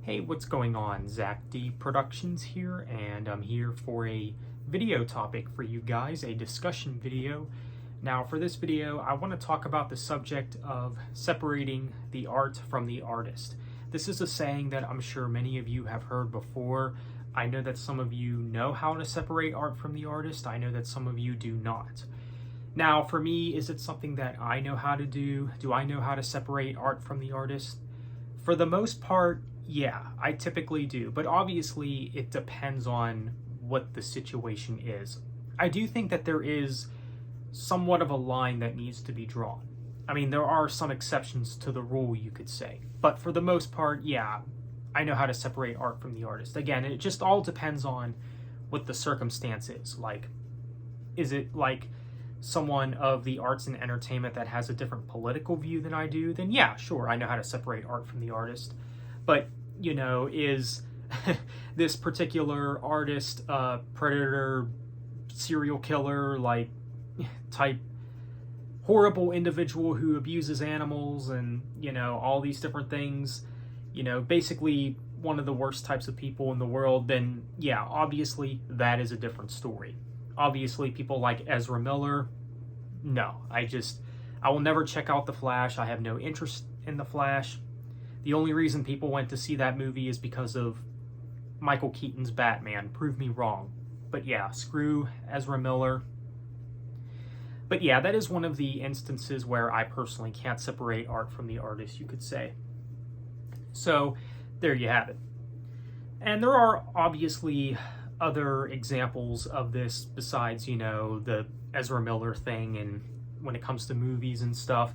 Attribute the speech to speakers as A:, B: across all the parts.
A: Hey, what's going on? Zach D Productions here, and I'm here for a video topic for you guys, a discussion video. Now, for this video, I want to talk about the subject of separating the art from the artist. This is a saying that I'm sure many of you have heard before. I know that some of you know how to separate art from the artist. I know that some of you do not. Now, for me, is it something that I know how to do? Do I know how to separate art from the artist? For the most part, yeah, I typically do, but obviously it depends on what the situation is. I do think that there is somewhat of a line that needs to be drawn. I mean, there are some exceptions to the rule, you could say, but for the most part, yeah, I know how to separate art from the artist. Again, it just all depends on what the circumstance is. Like, is it like someone of the arts and entertainment that has a different political view than I do? Then yeah, sure, I know how to separate art from the artist. But, you know, is this particular artist predator, serial killer, like type horrible individual who abuses animals and, you know, all these different things, you know, basically one of the worst types of people in the world, then yeah, obviously that is a different story. Obviously people like Ezra Miller, no, I will never check out The Flash. I have no interest in The Flash. The only reason people went to see that movie is because of Michael Keaton's Batman. Prove me wrong. But yeah, screw Ezra Miller. But yeah, that is one of the instances where I personally can't separate art from the artist, you could say. So, there you have it. And there are obviously other examples of this besides, you know, the Ezra Miller thing and when it comes to movies and stuff.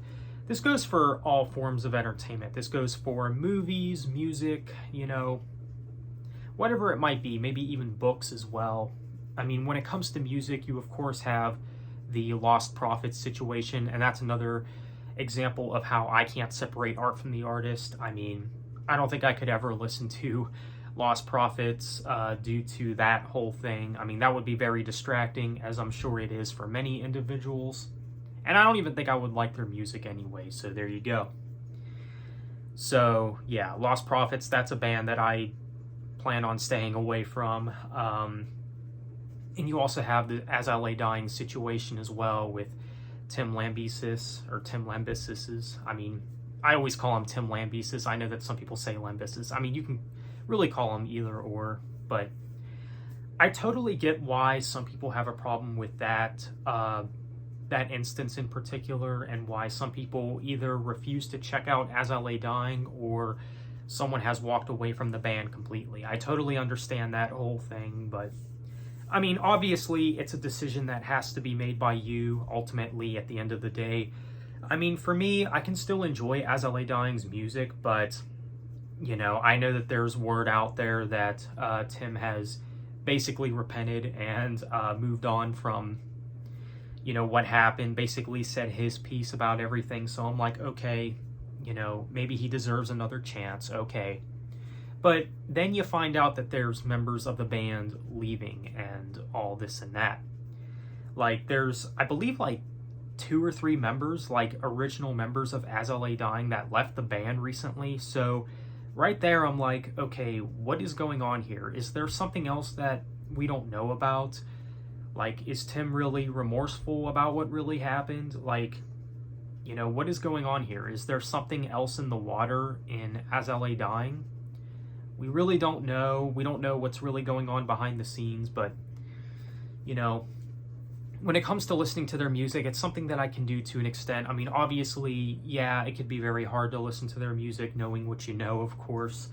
A: This goes for all forms of entertainment. This goes for movies, music, you know, whatever it might be, maybe even books as well. I mean, when it comes to music, you of course have the Lost Prophets situation, and that's another example of how I can't separate art from the artist. I mean, I don't think I could ever listen to Lost Prophets due to that whole thing. I mean, that would be very distracting, as I'm sure it is for many individuals. And I don't even think I would like their music anyway, so there you go. So, yeah, Lost Prophets, that's a band that I plan on staying away from. And you also have the As I Lay Dying situation as well with Tim Lambesis. I mean, I always call him Tim Lambesis. I know that some people say Lambesis. I mean, you can really call him either or, but I totally get why some people have a problem with that instance in particular, and why some people either refuse to check out As I Lay Dying or someone has walked away from the band completely. I totally understand that whole thing, but I mean, obviously it's a decision that has to be made by you ultimately at the end of the day. I mean, for me, I can still enjoy As I Lay Dying's music, but you know, I know that there's word out there that Tim has basically repented and moved on from, you know, what happened, basically said his piece about everything. So I'm like, okay, you know, maybe he deserves another chance, okay. But then you find out that there's members of the band leaving and all this and that. Like, there's, I believe, like 2 or 3 members, like original members of As I Lay Dying that left the band recently. So right there, I'm like, okay, what is going on here? Is there something else that we don't know about? Like, is Tim really remorseful about what really happened? Like, you know, what is going on here? Is there something else in the water in As I Lay Dying? We really don't know. We don't know what's really going on behind the scenes, but, you know, when it comes to listening to their music, it's something that I can do to an extent. I mean, obviously, yeah, it could be very hard to listen to their music, knowing what you know, of course.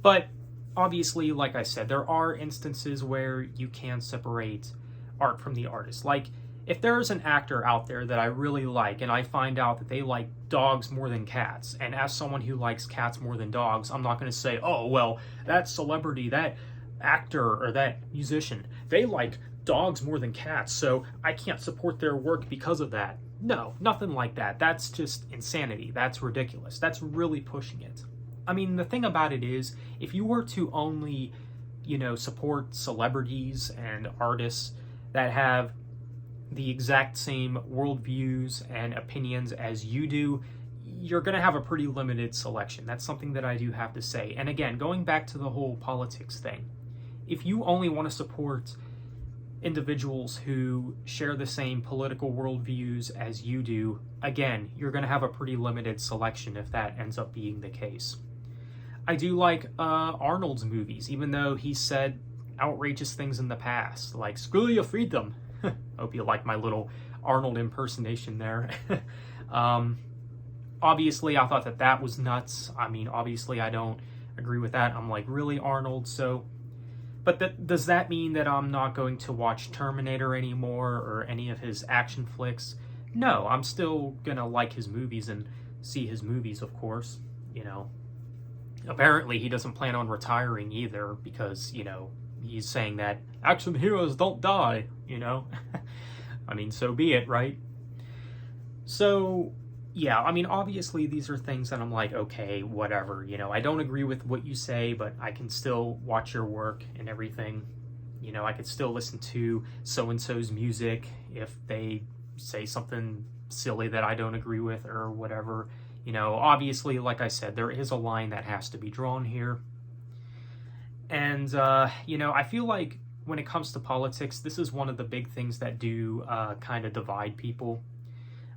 A: But, obviously, like I said, there are instances where you can separate art from the artist. Like, if there's an actor out there that I really like and I find out that they like dogs more than cats, and as someone who likes cats more than dogs, I'm not going to say, oh, well, that celebrity, that actor, or that musician, they like dogs more than cats, so I can't support their work because of that. No, nothing like that. That's just insanity. That's ridiculous. That's really pushing it. I mean, the thing about it is, if you were to only, you know, support celebrities and artists that have the exact same worldviews and opinions as you do, you're going to have a pretty limited selection. That's something that I do have to say. And again, going back to the whole politics thing, if you only want to support individuals who share the same political worldviews as you do, again, you're going to have a pretty limited selection if that ends up being the case. I do like Arnold's movies, even though he said outrageous things in the past, like "screw your freedom." Hope you like my little Arnold impersonation there. Obviously, I thought that was nuts. I mean, obviously, I don't agree with that. I'm like, really, Arnold? But does that mean that I'm not going to watch Terminator anymore or any of his action flicks? No, I'm still gonna like his movies and see his movies, of course. Apparently he doesn't plan on retiring either because, he's saying that action heroes don't die, I mean, so be it, right? So, yeah, I mean, obviously these are things that I'm like, okay, whatever, I don't agree with what you say, but I can still watch your work and everything. I could still listen to so-and-so's music if they say something silly that I don't agree with or whatever. Obviously, like I said, there is a line that has to be drawn here. And, I feel like when it comes to politics, this is one of the big things that do kind of divide people.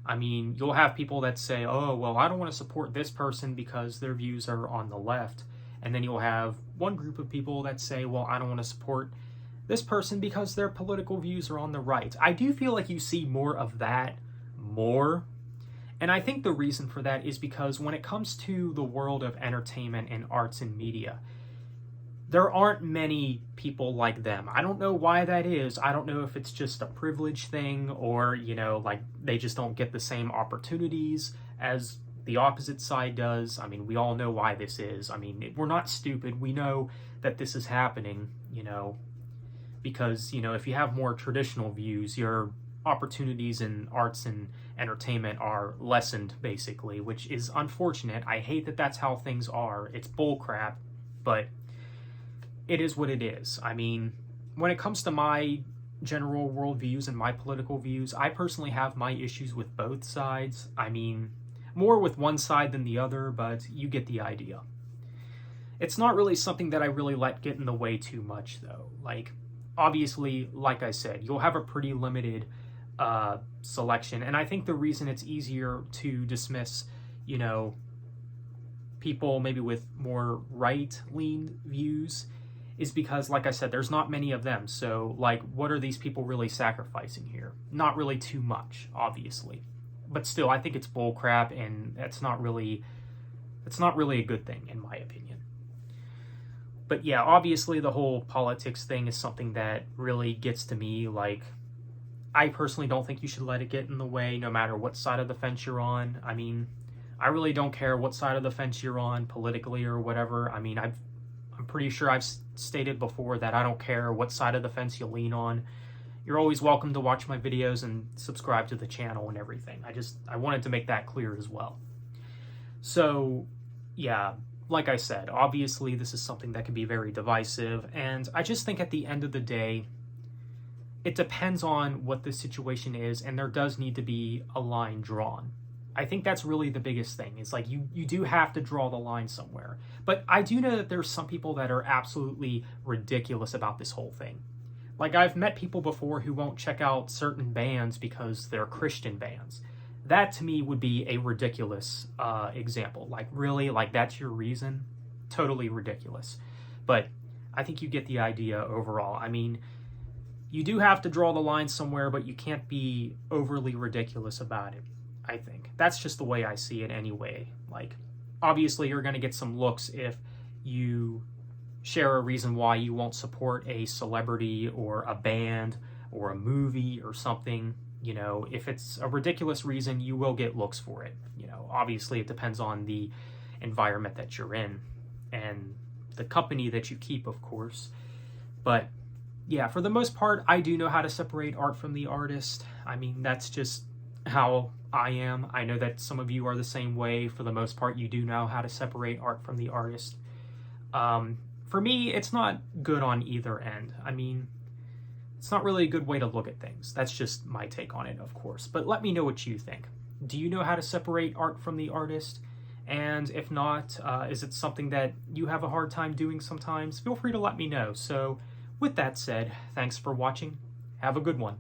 A: I mean, you'll have people that say, oh, well, I don't want to support this person because their views are on the left. And then you'll have one group of people that say, well, I don't want to support this person because their political views are on the right. I do feel like you see more of that more. And I think the reason for that is because when it comes to the world of entertainment and arts and media, there aren't many people like them. I don't know why that is. I don't know if it's just a privilege thing or, like they just don't get the same opportunities as the opposite side does. I mean, we all know why this is. I mean, we're not stupid. We know that this is happening, because, if you have more traditional views, your opportunities in arts and entertainment are lessened, basically, which is unfortunate. I hate that that's how things are. It's bullcrap, but it is what it is. I mean, when it comes to my general worldviews and my political views, I personally have my issues with both sides. I mean, more with one side than the other, but you get the idea. It's not really something that I really let get in the way too much, though. Like, obviously, like I said, you'll have a pretty limited selection, and I think the reason it's easier to dismiss, people maybe with more right-leaned views is because, like I said, there's not many of them. So, like, what are these people really sacrificing here? Not really too much, obviously. But still, I think it's bullcrap, and that's not really a good thing, in my opinion. But yeah, obviously, the whole politics thing is something that really gets to me. Like, I personally don't think you should let it get in the way, no matter what side of the fence you're on. I mean, I really don't care what side of the fence you're on, politically or whatever. I mean, I'm pretty sure I've stated before that I don't care what side of the fence you lean on. You're always welcome to watch my videos and subscribe to the channel and everything. I wanted to make that clear as well. So, yeah, like I said, obviously this is something that can be very divisive, and I just think at the end of the day, it depends on what the situation is, and there does need to be a line drawn. I think that's really the biggest thing. It's like you do have to draw the line somewhere. But I do know that there's some people that are absolutely ridiculous about this whole thing. Like, I've met people before who won't check out certain bands because they're Christian bands. That, to me, would be a ridiculous example. Like, really? Like, that's your reason? Totally ridiculous. But I think you get the idea overall. I mean, you do have to draw the line somewhere, but you can't be overly ridiculous about it, I think. That's just the way I see it anyway. Like, obviously you're going to get some looks if you share a reason why you won't support a celebrity or a band or a movie or something. If it's a ridiculous reason, you will get looks for it. Obviously it depends on the environment that you're in and the company that you keep, of course. But yeah, for the most part, I do know how to separate art from the artist. I mean, that's just how I am. I know that some of you are the same way. For the most part, you do know how to separate art from the artist. For me, it's not good on either end. I mean, it's not really a good way to look at things. That's just my take on it, of course. But let me know what you think. Do you know how to separate art from the artist? And if not, is it something that you have a hard time doing sometimes? Feel free to let me know. So with that said, thanks for watching. Have a good one.